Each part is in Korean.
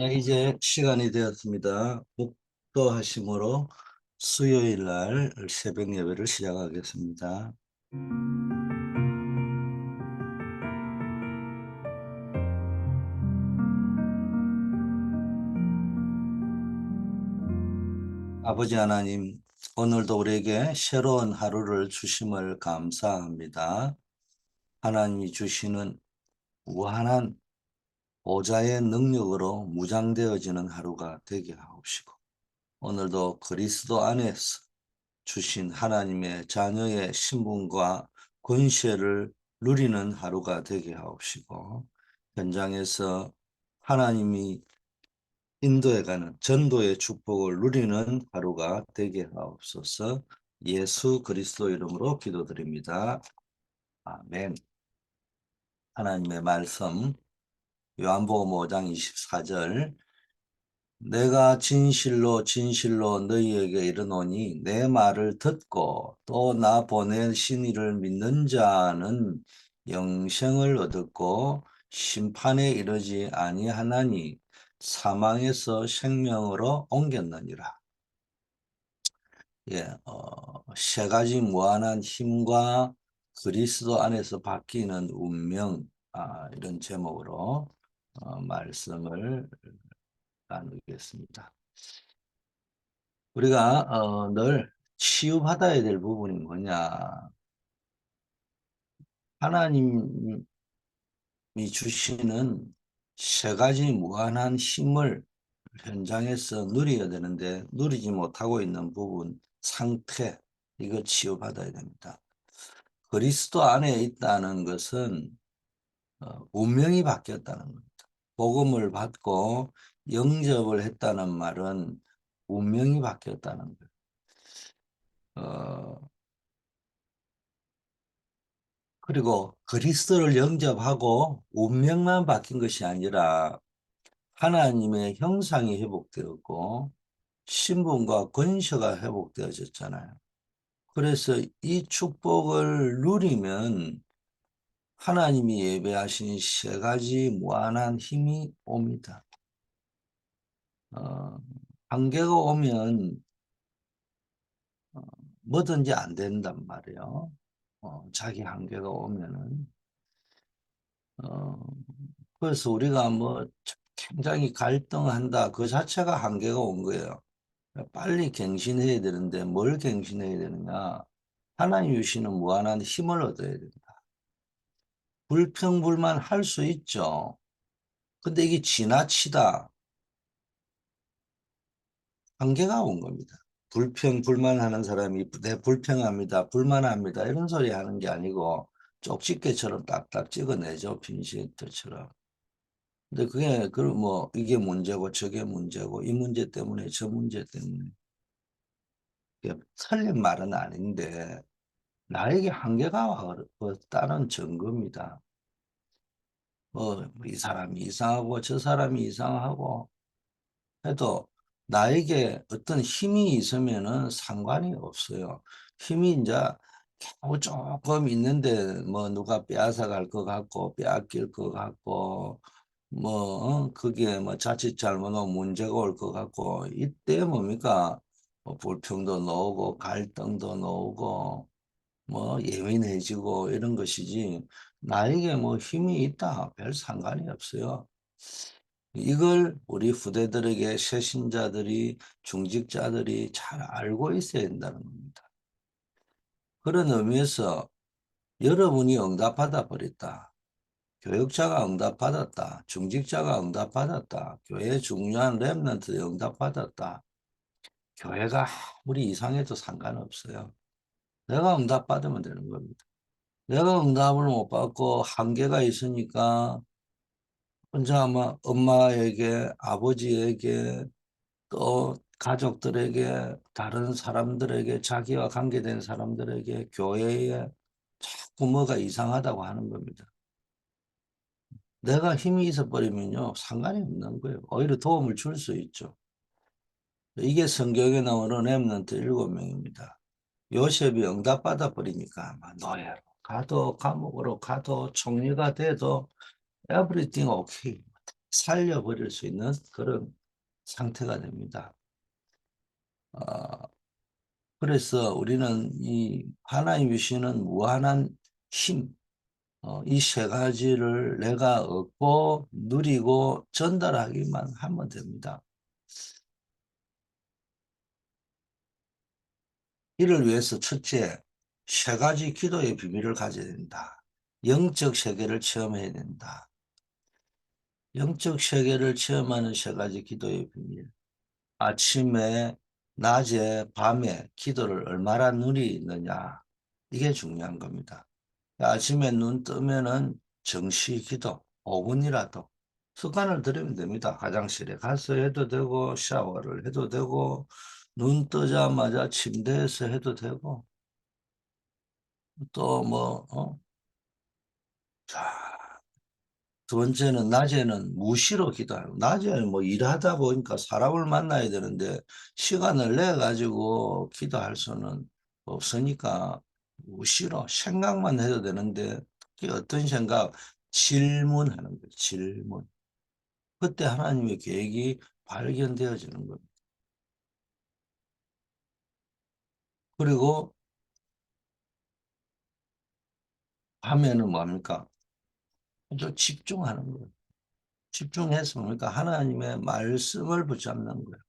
네, 이제 시간이 되었습니다. 목도하심으로 수요일 날 새벽 예배를 시작하겠습니다. 아버지 하나님, 오늘도 우리에게 새로운 하루를 주심을 감사합니다. 하나님이 주시는 무한한 보좌의 능력으로 무장되어지는 하루가 되게 하옵시고, 오늘도 그리스도 안에서 주신 하나님의 자녀의 신분과 권세를 누리는 하루가 되게 하옵시고, 현장에서 하나님이 인도해가는 전도의 축복을 누리는 하루가 되게 하옵소서. 예수 그리스도 이름으로 기도드립니다. 아멘. 하나님의 말씀 요한복음 5장 24절, 내가 진실로 진실로 너희에게 이르노니 내 말을 듣고 또 나 보내신 이를 믿는 자는 영생을 얻었고 심판에 이르지 아니하나니 사망에서 생명으로 옮겼느니라. 예, 세 가지 무한한 힘과 그리스도 안에서 바뀌는 운명, 이런 제목으로 말씀을 나누겠습니다. 우리가 늘 치유받아야 될 부분이 뭐냐? 하나님이 주시는 세 가지 무한한 힘을 현장에서 누려야 되는데 누리지 못하고 있는 부분, 상태, 이거 치유받아야 됩니다. 그리스도 안에 있다는 것은 운명이 바뀌었다는 겁니다. 복음을 받고 영접을 했다는 말은 운명이 바뀌었다는 거예요. 그리고 그리스도를 영접하고 운명만 바뀐 것이 아니라 하나님의 형상이 회복되었고 신분과 권세가 회복되어졌잖아요. 그래서 이 축복을 누리면 하나님이 예배하신 세 가지 무한한 힘이 옵니다. 한계가 오면 뭐든지 안 된단 말이에요. 자기 한계가 오면은. 어, 그래서 우리가 뭐 굉장히 갈등한다. 그 자체가 한계가 온 거예요. 빨리 갱신해야 되는데 뭘 갱신해야 되느냐. 하나님 주시는 무한한 힘을 얻어야 된다. 불평불만 할 수 있죠. 근데 이게 지나치다. 한계가 온 겁니다. 불평불만하는 사람이 내 불평합니다. 불만합니다. 이런 소리 하는 게 아니고 쪽집게처럼 딱딱 찍어내죠. 핀시트처럼. 근데 그게 뭐 이게 문제고 저게 문제고 이 문제 때문에 저 문제 때문에 이게 틀린 말은 아닌데 나에게 한계가 왔다는 증거입니다. 이 사람이 이상하고 저 사람이 이상하고 해도 나에게 어떤 힘이 있으면은 상관이 없어요. 힘이 이제 겨우 조금 있는데 뭐 누가 빼앗아 갈 것 같고 빼앗길 것 같고 뭐 그게 뭐 자칫 잘못하면 문제가 올 것 같고 이때 뭡니까? 불평도 나오고 갈등도 나오고 뭐 예민해지고 이런 것이지 나에게 뭐 힘이 있다 별 상관이 없어요. 이걸 우리 후대들에게 새신자들이 중직자들이 잘 알고 있어야 된다는 겁니다. 그런 의미에서 여러분이 응답받아 버렸다. 교육자가 응답받았다. 중직자가 응답받았다. 교회 중요한 렘넌트 응답받았다. 교회가 아무리 이상해도 상관없어요. 내가 응답받으면 되는 겁니다. 내가 응답을 못 받고 한계가 있으니까 혼자 아마 엄마에게 아버지에게 또 가족들에게 다른 사람들에게 자기와 관계된 사람들에게 교회에 자꾸 뭐가 이상하다고 하는 겁니다. 내가 힘이 있어 버리면요 상관이 없는 거예요. 오히려 도움을 줄 수 있죠. 이게 성경에 나오는 렘넌트 7명입니다. 요셉이 응답받아 버리니까 아마 노예로 가도 감옥으로 가도 총리가 돼도 everything okay. 살려버릴 수 있는 그런 상태가 됩니다. 어, 그래서 우리는 이 하나의 유신은 무한한 힘, 이 세 가지를 내가 얻고 누리고 전달하기만 하면 됩니다. 이를 위해서 첫째, 세 가지 기도의 비밀을 가져야 된다. 영적 세계를 체험해야 된다. 영적 세계를 체험하는 세 가지 기도의 비밀. 아침에, 낮에, 밤에 기도를 얼마나 누리느냐. 이게 중요한 겁니다. 아침에 눈 뜨면은 정시 기도 5분이라도 습관을 들이면 됩니다. 화장실에 가서 해도 되고 샤워를 해도 되고 눈 뜨자마자 침대에서 해도 되고 또 뭐, 자, 두 번째는 낮에는 무시로 기도하는 낮에는 뭐 일하다 보니까 사람을 만나야 되는데 시간을 내 가지고 기도할 수는 없으니까 무시로 생각만 해도 되는데 특히 어떤 생각 질문하는 거예요. 질문. 그때 하나님의 계획이 발견되어지는 겁니다. 그리고 밤에는 뭡니까? 아주 집중하는 거예요. 집중해서 뭡니까? 하나님의 말씀을 붙잡는 거예요.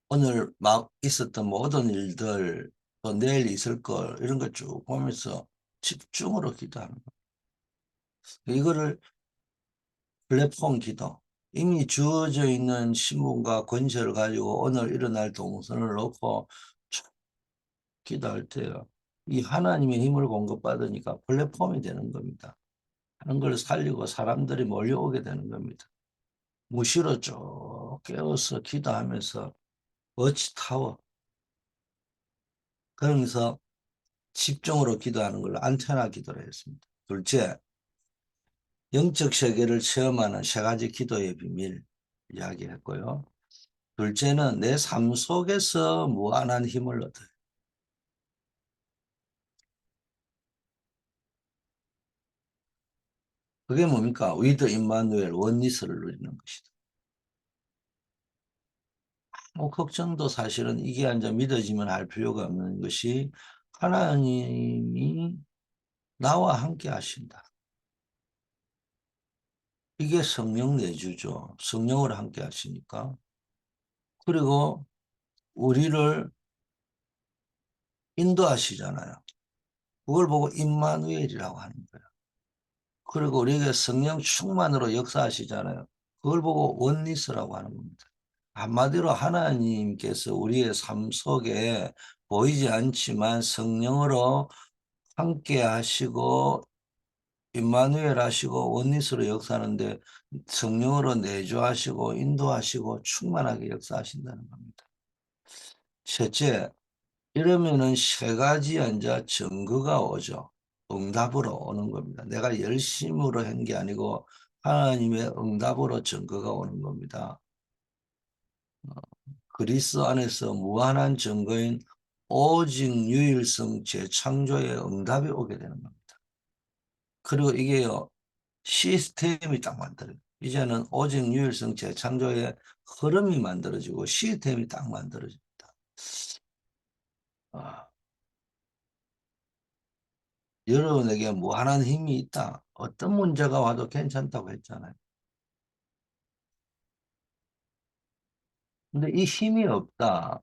오늘 막 있었던 모든 일들, 또 내일 있을 걸, 이런 걸 쭉 보면서 집중으로 기도하는 거예요. 이거를 플랫폼 기도. 이미 주어져 있는 신문과 권세를 가지고 오늘 일어날 동선을 놓고 쭉 기도할 때요. 이 하나님의 힘을 공급받으니까 플랫폼이 되는 겁니다. 하는 걸 살리고 사람들이 몰려오게 되는 겁니다. 무시로 쭉 깨워서 기도하면서 워치타워. 그러면서 집중으로 기도하는 걸 안테나 기도를 했습니다. 둘째, 영적 세계를 체험하는 세 가지 기도의 비밀 이야기했고요. 둘째는 내 삶 속에서 무한한 힘을 얻어요. 그게 뭡니까? 위드 임마누엘 원리스를 누리는 것이다. 뭐 걱정도 사실은 이게 이제 믿어지면 할 필요가 없는 것이 하나님이 나와 함께 하신다. 이게 성령 내주죠. 성령을 함께 하시니까. 그리고 우리를 인도하시잖아요. 그걸 보고 임마누엘이라고 하는 거예요. 그리고 우리에게 성령 충만으로 역사하시잖아요. 그걸 보고 원리스라고 하는 겁니다. 한마디로 하나님께서 우리의 삶 속에 보이지 않지만 성령으로 함께 하시고 임마누엘 하시고 원리스로 역사하는데 성령으로 내주하시고 인도하시고 충만하게 역사하신다는 겁니다. 셋째, 이러면은 세 가지 이제 증거가 오죠. 응답으로 오는 겁니다. 내가 열심으로 한 게 아니고 하나님의 응답으로 증거가 오는 겁니다. 그리스도 안에서 무한한 증거인 오직 유일성 재창조의 응답이 오게 되는 겁니다. 그리고 이게요, 시스템이 딱 만들어요. 이제는 오직 유일성 재창조의 흐름이 만들어지고 시스템이 딱 만들어집니다. 아, 여러분에게 무한한 힘이 있다. 어떤 문제가 와도 괜찮다고 했잖아요. 근데 이 힘이 없다.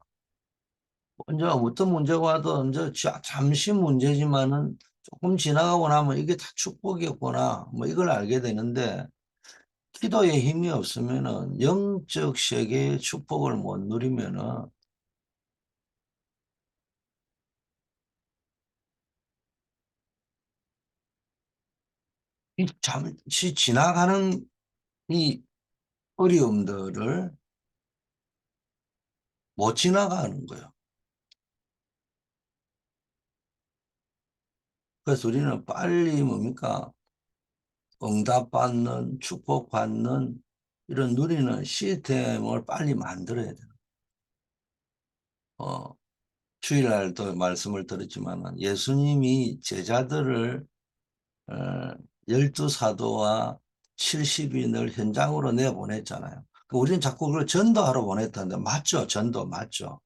이제 어떤 문제가 와도 이제 잠시 문제지만은 조금 지나가고 나면 이게 다 축복이었구나. 뭐 이걸 알게 되는데 기도에 힘이 없으면은 영적 세계의 축복을 못 누리면은 이 잠시 지나가는 이 어려움들을 못 지나가는 거예요. 그래서 우리는 빨리 뭡니까? 응답받는, 축복받는 이런 누리는 시스템을 빨리 만들어야 돼요. 어, 주일날도 말씀을 드렸지만 예수님이 제자들을 어, 열두 사도와 70인을 현장으로 내보냈잖아요. 우리는 자꾸 그걸 전도하러 보냈다는데 맞죠? 전도 맞죠?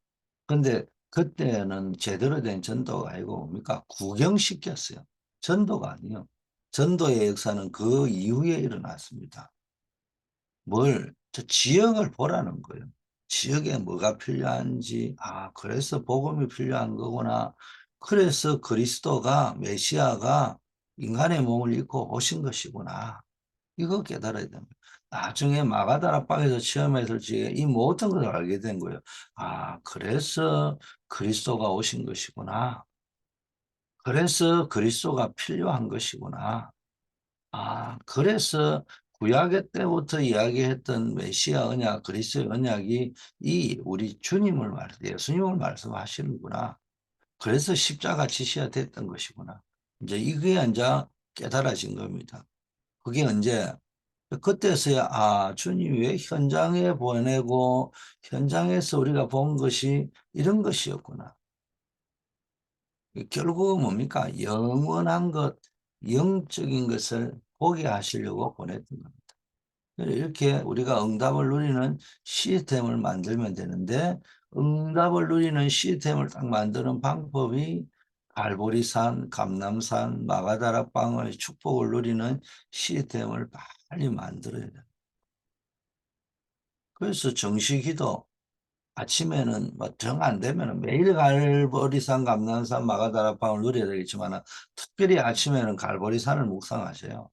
근데 그때는 제대로 된 전도가 아니고 뭡니까? 구경시켰어요. 전도가 아니요. 전도의 역사는 그 이후에 일어났습니다. 저 지역을 보라는 거예요. 지역에 뭐가 필요한지, 그래서 복음이 필요한 거구나. 그래서 그리스도가, 메시아가 인간의 몸을 입고 오신 것이구나. 이거 깨달아야 됩니다. 나중에 마가다락방에서 체험했을 적에 이 모든 것을 알게 된 거예요. 그래서 그리스도가 오신 것이구나. 그래서 그리스도가 필요한 것이구나. 그래서 구약 때부터 이야기했던 메시아 언약, 그리스도의 언약이 이 우리 주님을 예수님을 말씀하시는구나. 그래서 십자가 지시가 됐던 것이구나. 이제 이게 이제 깨달아진 겁니다. 그게 언제? 그때서야 주님이 왜 현장에 보내고 현장에서 우리가 본 것이 이런 것이었구나. 결국은 뭡니까? 영원한 것, 영적인 것을 보게 하시려고 보냈던 겁니다. 이렇게 우리가 응답을 누리는 시스템을 만들면 되는데 응답을 누리는 시스템을 딱 만드는 방법이 갈보리산, 감람산, 마가다락방의 축복을 누리는 시스템을 빨리 만들어야 돼요. 그래서 정시기도 아침에는 뭐 정 안 되면 매일 갈보리산, 감람산, 마가다락방을 누려야 되겠지만 특별히 아침에는 갈보리산을 묵상하세요.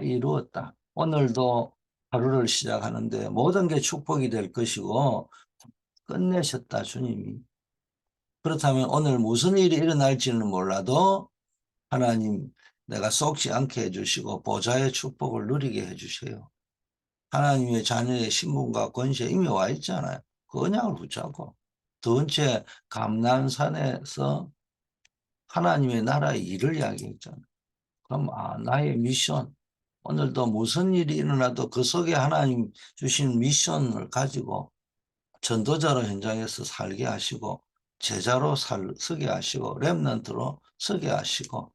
이루었다. 오늘도 하루를 시작하는데 모든 게 축복이 될 것이고 끝내셨다, 주님이. 그렇다면 오늘 무슨 일이 일어날지는 몰라도 하나님 내가 속지 않게 해주시고 보좌의 축복을 누리게 해주세요. 하나님의 자녀의 신분과 권세 이미 와 있잖아요. 그 언약을 붙잡고. 두 번째, 감난산에서 하나님의 나라의 일을 이야기했잖아요. 그럼 나의 미션, 오늘도 무슨 일이 일어나도 그 속에 하나님 주신 미션을 가지고 전도자로 현장에서 살게 하시고 제자로 서게 하시고 렘넌트로 서게 하시고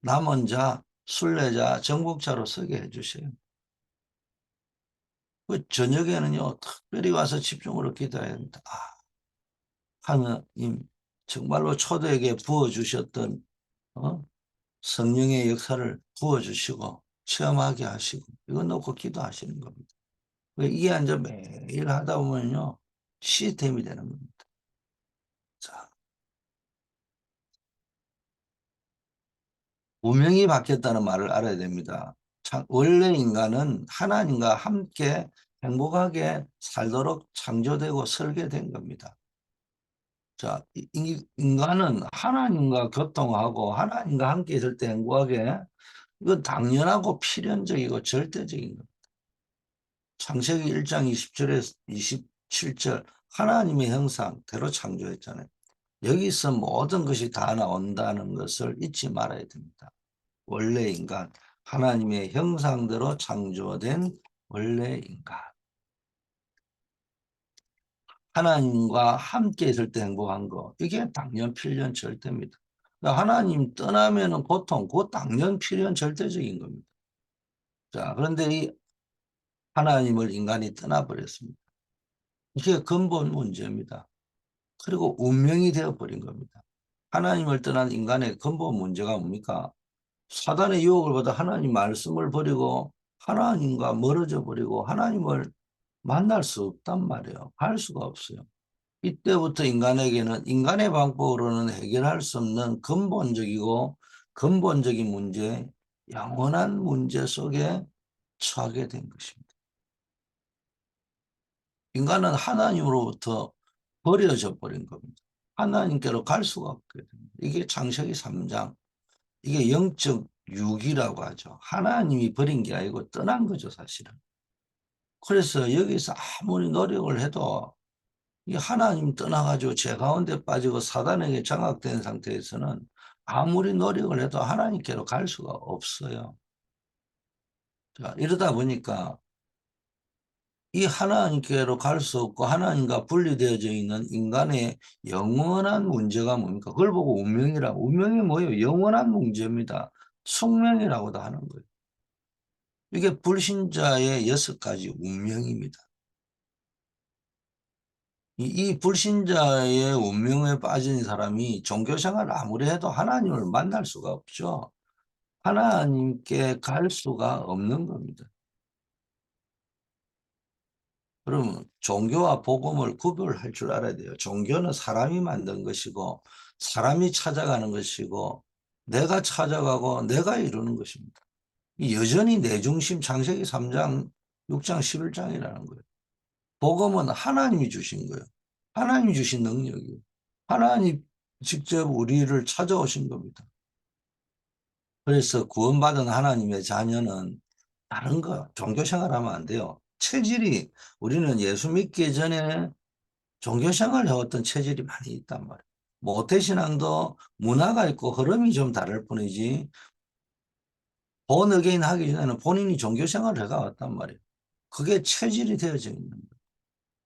남은 자, 순례자, 정복자로 서게 해주세요. 그 저녁에는요 특별히 와서 집중으로 기도해야 합니다. 하나님 정말로 초대에게 부어주셨던 성령의 역사를 부어주시고 체험하게 하시고 이거 놓고 기도하시는 겁니다. 이게 이제 매일 하다 보면요 시스템이 되는 겁니다. 자, 운명이 바뀌었다는 말을 알아야 됩니다. 원래 인간은 하나님과 함께 행복하게 살도록 창조되고 설계된 겁니다. 자, 인간은 하나님과 교통하고 하나님과 함께 있을 때 행복하게 이건 당연하고 필연적이고 절대적인 겁니다. 창세기 1장 20절에서 27절 하나님의 형상대로 창조했잖아요. 여기서 모든 것이 다 나온다는 것을 잊지 말아야 됩니다. 원래 인간, 하나님의 형상대로 창조된 원래 인간. 하나님과 함께 있을 때 행복한 거, 이게 당연, 필연, 절대입니다. 그러니까 하나님 떠나면은 고통, 그거 당연, 필연, 절대적인 겁니다. 자, 그런데 이 하나님을 인간이 떠나버렸습니다. 이게 근본 문제입니다. 그리고 운명이 되어버린 겁니다. 하나님을 떠난 인간의 근본 문제가 뭡니까? 사단의 유혹을 받아 하나님 말씀을 버리고 하나님과 멀어져 버리고 하나님을 만날 수 없단 말이에요. 할 수가 없어요. 이때부터 인간에게는 인간의 방법으로는 해결할 수 없는 근본적인 문제, 영원한 문제 속에 처하게 된 것입니다. 인간은 하나님으로부터 버려져 버린 겁니다. 하나님께로 갈 수가 없게 됩니다. 이게 창세기 3장, 이게 영적 유기라고 하죠. 하나님이 버린 게 아니고 떠난 거죠, 사실은. 그래서 여기서 아무리 노력을 해도 이 하나님 떠나가지고 죄 가운데 빠지고 사단에게 장악된 상태에서는 아무리 노력을 해도 하나님께로 갈 수가 없어요. 자, 이러다 보니까 이 하나님께로 갈 수 없고 하나님과 분리되어져 있는 인간의 영원한 문제가 뭡니까? 그걸 보고 운명이라. 운명이 뭐예요? 영원한 문제입니다. 숙명이라고도 하는 거예요. 이게 불신자의 6가지 운명입니다. 이 불신자의 운명에 빠진 사람이 종교생활을 아무리 해도 하나님을 만날 수가 없죠. 하나님께 갈 수가 없는 겁니다. 그러면 종교와 복음을 구별할 줄 알아야 돼요. 종교는 사람이 만든 것이고 사람이 찾아가는 것이고 내가 찾아가고 내가 이루는 것입니다. 여전히 내 중심 창세기 3장, 6장, 11장이라는 거예요. 복음은 하나님이 주신 거예요. 하나님이 주신 능력이에요. 하나님 직접 우리를 찾아오신 겁니다. 그래서 구원받은 하나님의 자녀는 다른 거 종교 생활하면 안 돼요. 체질이 우리는 예수 믿기 전에 종교 생활을 해왔던 체질이 많이 있단 말이에요. 모태신앙도 문화가 있고 흐름이 좀 다를 뿐이지 본 어게인 하기 전에는 본인이 종교 생활을 해가왔단 말이에요. 그게 체질이 되어져 있는 거예요.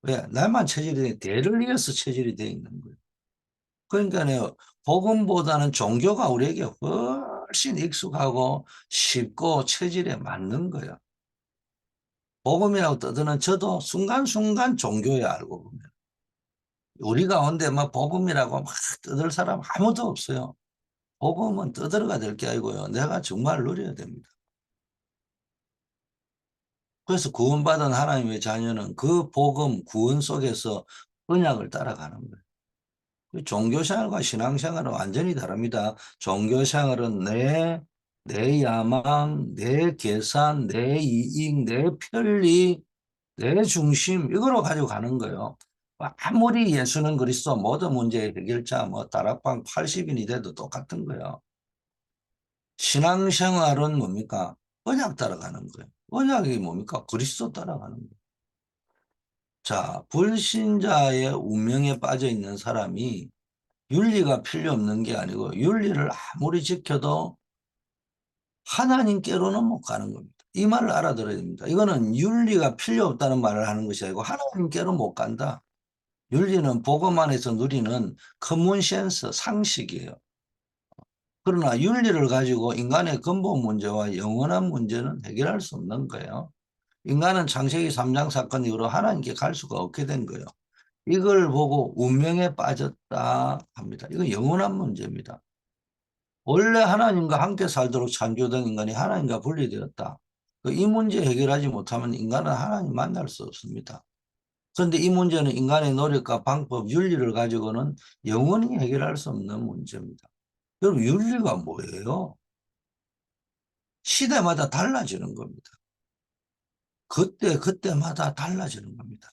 왜? 나만 체질이 돼. 대를 이어서 체질이 되어 있는 거예요. 그러니까요, 복음보다는 종교가 우리에게 훨씬 익숙하고 쉽고 체질에 맞는 거예요. 복음이라고 떠드는 저도 순간순간 종교에 알고 보면. 우리 가운데 막 복음이라고 막 떠들 사람 아무도 없어요. 복음은 떠들어가 될 게 아니고요. 내가 정말 누려야 됩니다. 그래서 구원받은 하나님의 자녀는 그 복음, 구원 속에서 언약을 따라가는 거예요. 종교생활과 신앙생활은 완전히 다릅니다. 종교생활은 내 야망, 내 계산, 내 이익, 내 편리, 내 중심, 이거로 가지고 가는 거예요. 아무리 예수는 그리스도 모든 문제의 해결자, 뭐 다락방 80인이 돼도 똑같은 거예요. 신앙생활은 뭡니까? 언약 따라가는 거예요. 언약이 뭡니까? 그리스도 따라가는 거예요. 자, 불신자의 운명에 빠져 있는 사람이 윤리가 필요 없는 게 아니고 윤리를 아무리 지켜도 하나님께로는 못 가는 겁니다. 이 말을 알아들어야 됩니다. 이거는 윤리가 필요 없다는 말을 하는 것이 아니고 하나님께로 못 간다. 윤리는 복음 안에서 누리는 커먼센스, 상식이에요. 그러나 윤리를 가지고 인간의 근본 문제와 영원한 문제는 해결할 수 없는 거예요. 인간은 창세기 3장 사건 이후로 하나님께 갈 수가 없게 된 거예요. 이걸 보고 운명에 빠졌다 합니다. 이건 영원한 문제입니다. 원래 하나님과 함께 살도록 창조된 인간이 하나님과 분리되었다. 이 문제 해결하지 못하면 인간은 하나님 만날 수 없습니다. 그런데 이 문제는 인간의 노력과 방법, 윤리를 가지고는 영원히 해결할 수 없는 문제입니다. 여러분, 윤리가 뭐예요? 시대마다 달라지는 겁니다. 그때마다 달라지는 겁니다.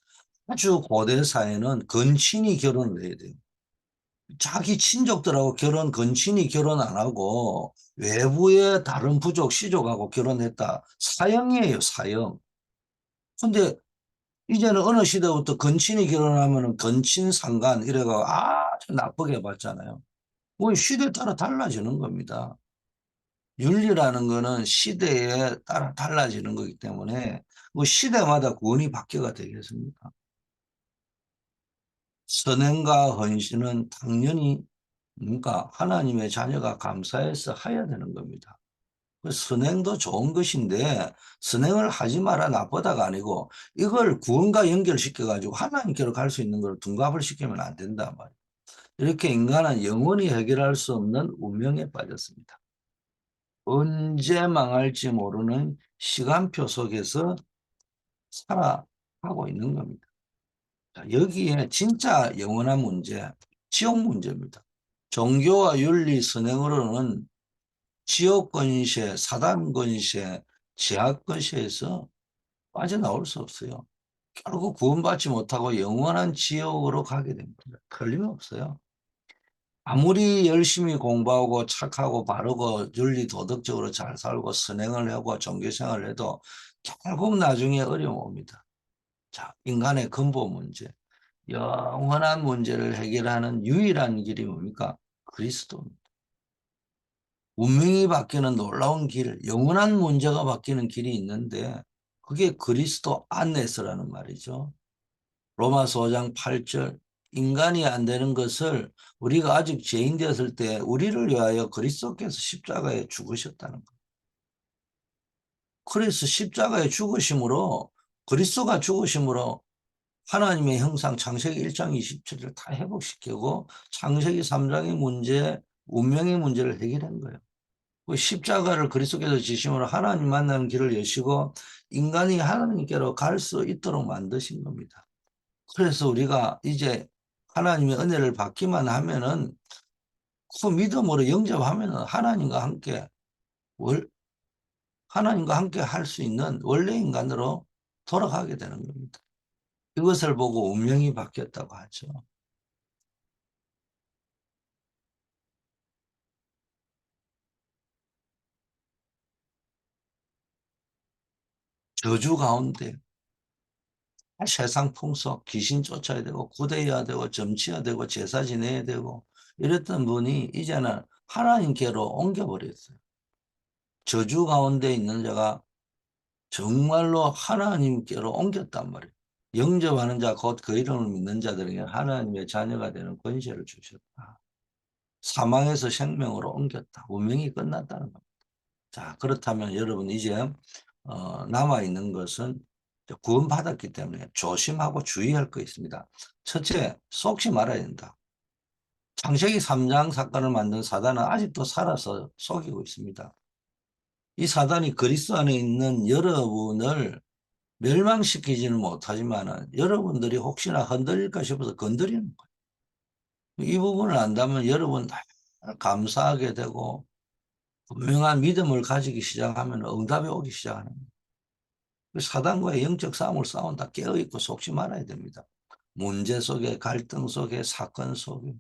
아주 고대 사회는 건친이 결혼을 해야 돼요. 자기 친족들하고 건친이 결혼 안 하고 외부의 다른 부족, 시족하고 결혼했다. 사형이에요, 사형. 근데 이제는 어느 시대부터 건친이 결혼하면 건친 상간 이래가 아주 나쁘게 봤잖아요. 뭐 시대에 따라 달라지는 겁니다. 윤리라는 거는 시대에 따라 달라지는 거기 때문에 뭐 시대마다 구원이 바뀌어가 되겠습니까? 선행과 헌신은 당연히 뭔가 하나님의 자녀가 감사해서 해야 되는 겁니다. 그 선행도 좋은 것인데 선행을 하지 마라 나쁘다가 아니고 이걸 구원과 연결시켜 가지고 하나님께로 갈 수 있는 걸 둔갑을 시키면 안 된단 말이에요. 이렇게 인간은 영원히 해결할 수 없는 운명에 빠졌습니다. 언제 망할지 모르는 시간표 속에서 살아가고 있는 겁니다. 자, 여기에 진짜 영원한 문제, 지옥 문제입니다. 종교와 윤리 선행으로는 지옥 권세, 사단 권세, 제약 권세에서 빠져나올 수 없어요. 결국 구원받지 못하고 영원한 지옥으로 가게 됩니다. 틀림없어요. 아무리 열심히 공부하고 착하고 바르고 윤리 도덕적으로 잘 살고 선행을 하고 종교생활을 해도 결국 나중에 어려움 옵니다. 자, 인간의 근본 문제, 영원한 문제를 해결하는 유일한 길이 뭡니까? 그리스도입니다. 운명이 바뀌는 놀라운 길, 영원한 문제가 바뀌는 길이 있는데 그게 그리스도 안에서라는 말이죠. 로마서 5장 8절 인간이 안 되는 것을 우리가 아직 죄인 되었을 때 우리를 위하여 그리스도께서 십자가에 죽으셨다는 것. 그래서 십자가에 죽으심으로 그리스도가 죽으심으로 하나님의 형상 창세기 1장 27을 다 회복시키고 창세기 3장의 문제, 운명의 문제를 해결한 거예요. 그 십자가를 그리스도께서 지심으로 하나님 만나는 길을 여시고 인간이 하나님께로 갈 수 있도록 만드신 겁니다. 그래서 우리가 이제 하나님의 은혜를 받기만 하면은 그 믿음으로 영접하면은 하나님과 함께 할 수 있는 원래 인간으로 돌아가게 되는 겁니다. 이것을 보고 운명이 바뀌었다고 하죠. 저주 가운데 세상 풍속, 귀신 쫓아야 되고 구대해야 되고 점치해야 되고 제사 지내야 되고 이랬던 분이 이제는 하나님께로 옮겨버렸어요. 저주 가운데 있는 자가 정말로 하나님께로 옮겼단 말이에요. 영접하는 자, 곧 그 이름을 믿는 자들에게 하나님의 자녀가 되는 권세를 주셨다. 사망에서 생명으로 옮겼다. 운명이 끝났다는 겁니다. 자, 그렇다면 여러분 이제 남아있는 것은 구원받았기 때문에 조심하고 주의할 거 있습니다. 첫째, 속지 말아야 된다. 창세기 3장 사건을 만든 사단은 아직도 살아서 속이고 있습니다. 이 사단이 그리스도 안에 있는 여러분을 멸망시키지는 못하지만 여러분들이 혹시나 흔들릴까 싶어서 건드리는 거예요. 이 부분을 안다면 여러분 다 감사하게 되고 분명한 믿음을 가지기 시작하면 응답이 오기 시작하는 거예요. 사단과의 영적 싸움을 싸운다 깨어있고 속지 말아야 됩니다. 문제 속에 갈등 속에 사건 속에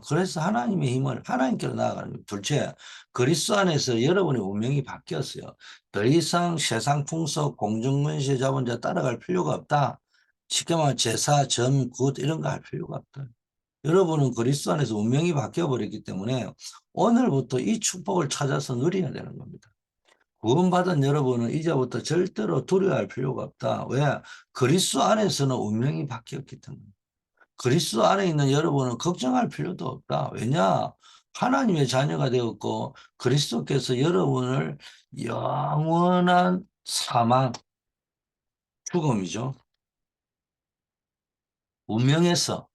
그래서 하나님의 힘을 하나님께로 나아가는 거예요. 둘째, 그리스도 안에서 여러분의 운명이 바뀌었어요. 더 이상 세상 풍속 공중문세 잡은 자 따라갈 필요가 없다. 쉽게 말하면 제사, 전, 굿 이런 거 할 필요가 없다. 여러분은 그리스도 안에서 운명이 바뀌어버렸기 때문에 오늘부터 이 축복을 찾아서 누려야 되는 겁니다. 구원받은 여러분은 이제부터 절대로 두려워할 필요가 없다. 왜? 그리스도 안에서는 운명이 바뀌었기 때문에. 그리스도 안에 있는 여러분은 걱정할 필요도 없다. 왜냐? 하나님의 자녀가 되었고 그리스도께서 여러분을 영원한 사망, 죽음이죠. 운명에서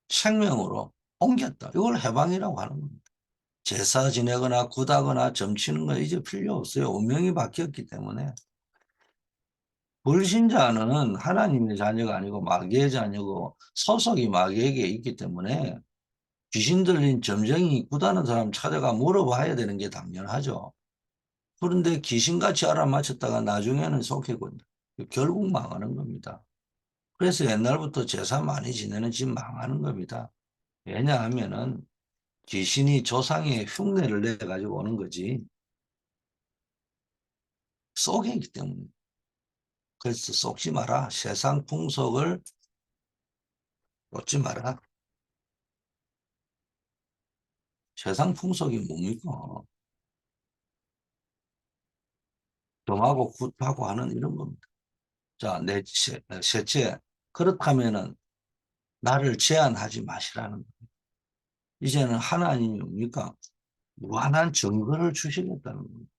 생명으로 옮겼다. 이걸 해방이라고 하는 겁니다. 제사 지내거나 굿하거나 점치는 건 이제 필요 없어요. 운명이 바뀌었기 때문에. 불신자는 하나님의 자녀가 아니고 마귀의 자녀고 소속이 마귀에게 있기 때문에 귀신 들린 점쟁이 굿하는 사람 찾아가 물어봐야 되는 게 당연하죠. 그런데 귀신같이 알아맞혔다가 나중에는 속이고 결국 망하는 겁니다. 그래서 옛날부터 제사 많이 지내는 집 망하는 겁니다. 왜냐하면은 귀신이 조상의 흉내를 내가지고 오는 거지 속이기 때문에. 그래서 속지 마라. 세상 풍속을 쫓지 마라. 세상 풍속이 뭡니까? dom하고 굿하고 하는 이런 겁니다. 자, 셋째, 그렇다면은 나를 제한하지 마시라는 거예요. 이제는 하나님이 뭡니까? 무한한 증거를 주시겠다는 겁니다.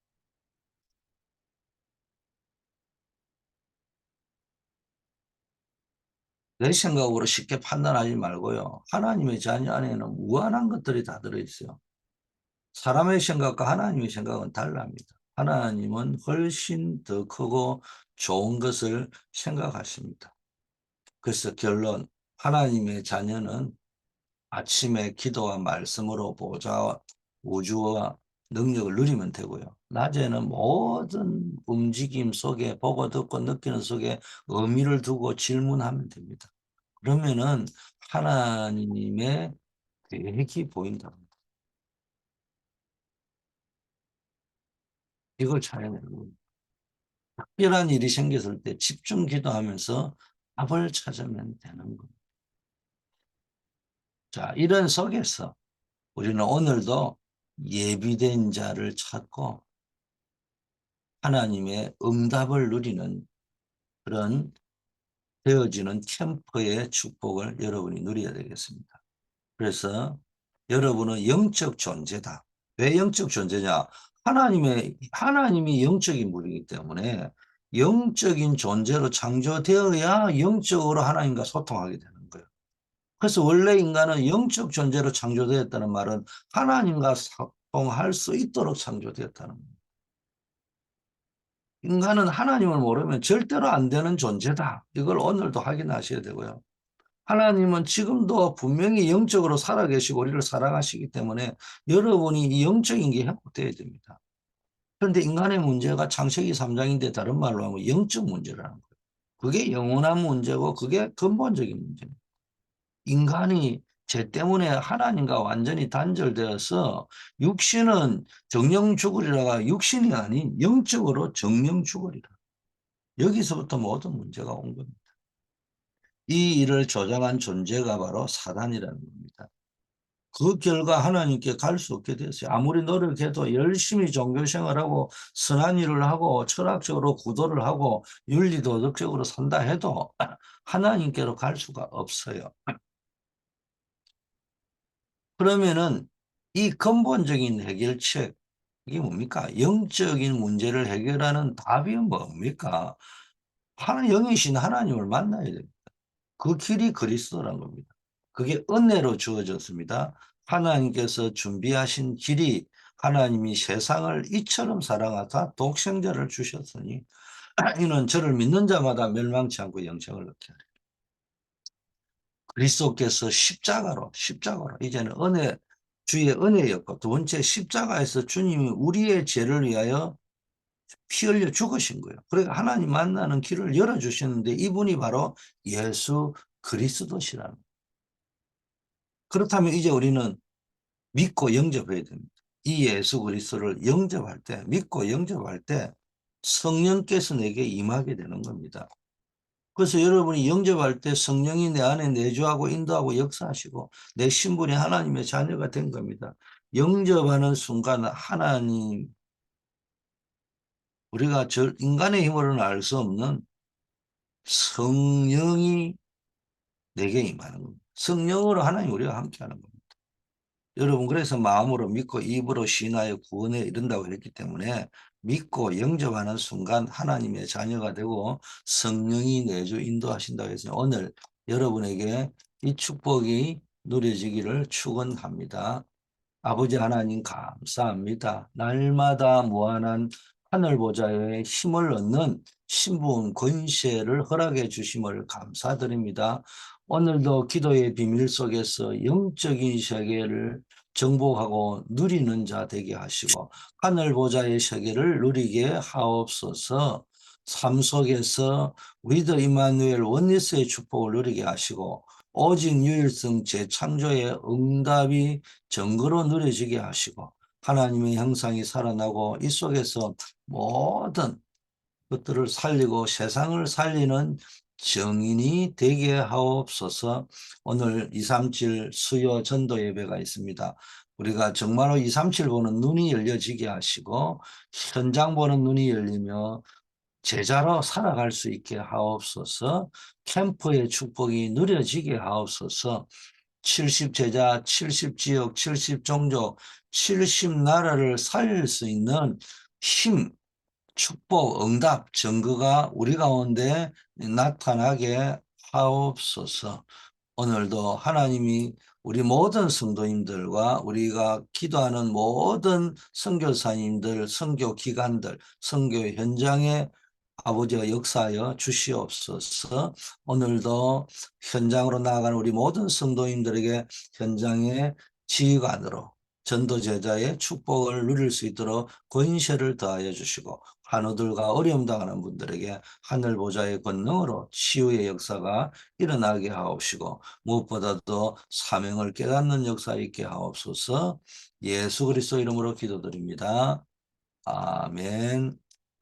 내 생각으로 쉽게 판단하지 말고요. 하나님의 자녀 안에는 무한한 것들이 다 들어있어요. 사람의 생각과 하나님의 생각은 달라합니다. 하나님은 훨씬 더 크고 좋은 것을 생각하십니다. 그래서 결론, 하나님의 자녀는 아침에 기도와 말씀으로 보좌와 우주와 능력을 누리면 되고요. 낮에는 모든 움직임 속에 보고 듣고 느끼는 속에 의미를 두고 질문하면 됩니다. 그러면은 하나님의 계획이 보인다. 이걸 찾아내는 겁니다. 특별한 일이 생겼을 때 집중 기도하면서 답을 찾으면 되는 겁니다. 자, 이런 속에서 우리는 오늘도 예비된 자를 찾고 하나님의 응답을 누리는 그런 되어지는 캠프의 축복을 여러분이 누려야 되겠습니다. 그래서 여러분은 영적 존재다. 왜 영적 존재냐? 하나님이 영적인 분이기 때문에 영적인 존재로 창조되어야 영적으로 하나님과 소통하게 되는 거예요. 그래서 원래 인간은 영적 존재로 창조되었다는 말은 하나님과 소통할 수 있도록 창조되었다는 거예요. 인간은 하나님을 모르면 절대로 안 되는 존재다. 이걸 오늘도 확인하셔야 되고요. 하나님은 지금도 분명히 영적으로 살아계시고 우리를 사랑하시기 때문에 여러분이 이 영적인 게 회복되어야 됩니다. 그런데 인간의 문제가 창세기 3장인데 다른 말로 하면 영적 문제라는 거예요. 그게 영원한 문제고 그게 근본적인 문제입니다. 인간이 죄 때문에 하나님과 완전히 단절되어서 육신은 정령 죽으리라가 육신이 아닌 영적으로 정령 죽으리라. 여기서부터 모든 문제가 온 겁니다. 이 일을 조장한 존재가 바로 사단이라는 겁니다. 그 결과 하나님께 갈 수 없게 됐어요. 아무리 노력해도 열심히 종교생활하고 선한 일을 하고 철학적으로 구도를 하고 윤리도덕적으로 산다 해도 하나님께로 갈 수가 없어요. 그러면은 이 근본적인 해결책, 이게 뭡니까? 영적인 문제를 해결하는 답이 뭡니까? 영이신 하나님을 만나야 됩니다. 그 길이 그리스도란 겁니다. 그게 은혜로 주어졌습니다. 하나님께서 준비하신 길이 하나님이 세상을 이처럼 사랑하사 독생자를 주셨으니 이는 저를 믿는 자마다 멸망치 않고 영생을 얻게 하리라. 그리스도께서 십자가로 이제는 주의 은혜였고 두 번째 십자가에서 주님이 우리의 죄를 위하여 피 흘려 죽으신 거예요. 그러니까 하나님 만나는 길을 열어주시는데 이분이 바로 예수 그리스도시라는 거예요. 그렇다면 이제 우리는 믿고 영접해야 됩니다. 이 예수 그리스도를 영접할 때, 믿고 영접할 때 성령께서 내게 임하게 되는 겁니다. 그래서 여러분이 영접할 때 성령이 내 안에 내주하고 인도하고 역사하시고 내 신분이 하나님의 자녀가 된 겁니다. 영접하는 순간 하나님, 우리가 인간의 힘으로는 알 수 없는 성령이 내게 임하는 겁니다. 성령으로 하나님 우리가 함께하는 겁니다. 여러분 그래서 마음으로 믿고 입으로 신하여 구원해 이른다고 했기 때문에 믿고 영접하는 순간 하나님의 자녀가 되고 성령이 내주 인도하신다고 해서 오늘 여러분에게 이 축복이 누려지기를 축원합니다. 아버지 하나님 감사합니다. 날마다 무한한 하늘 보좌의 힘을 얻는 신분 권세를 허락해 주심을 감사드립니다. 오늘도 기도의 비밀 속에서 영적인 세계를 정복하고 누리는 자 되게 하시고 하늘 보좌의 세계를 누리게 하옵소서. 삶 속에서 위드 이마누엘 원리스의 축복을 누리게 하시고 오직 유일성 재창조의 응답이 정거로 누려지게 하시고 하나님의 형상이 살아나고 이 속에서 모든 것들을 살리고 세상을 살리는 정인이 되게 하옵소서. 오늘 237 수요 전도 예배가 있습니다. 우리가 정말로 237 보는 눈이 열려지게 하시고 현장 보는 눈이 열리며 제자로 살아갈 수 있게 하옵소서. 캠프의 축복이 누려지게 하옵소서. 70제자, 70지역, 70종족, 70나라를 살릴 수 있는 힘, 축복, 응답, 증거가 우리 가운데 나타나게 하옵소서. 오늘도 하나님이 우리 모든 성도님들과 우리가 기도하는 모든 선교사님들, 선교기관들, 선교 현장에 아버지가 역사하여 주시옵소서. 오늘도 현장으로 나아가는 우리 모든 성도님들에게 현장의 지휘관으로 전도제자의 축복을 누릴 수 있도록 권세를 더하여 주시고 환우들과 어려움 당하는 분들에게 하늘 보좌의 권능으로 치유의 역사가 일어나게 하옵시고 무엇보다도 사명을 깨닫는 역사 있게 하옵소서. 예수 그리스도 이름으로 기도드립니다. 아멘.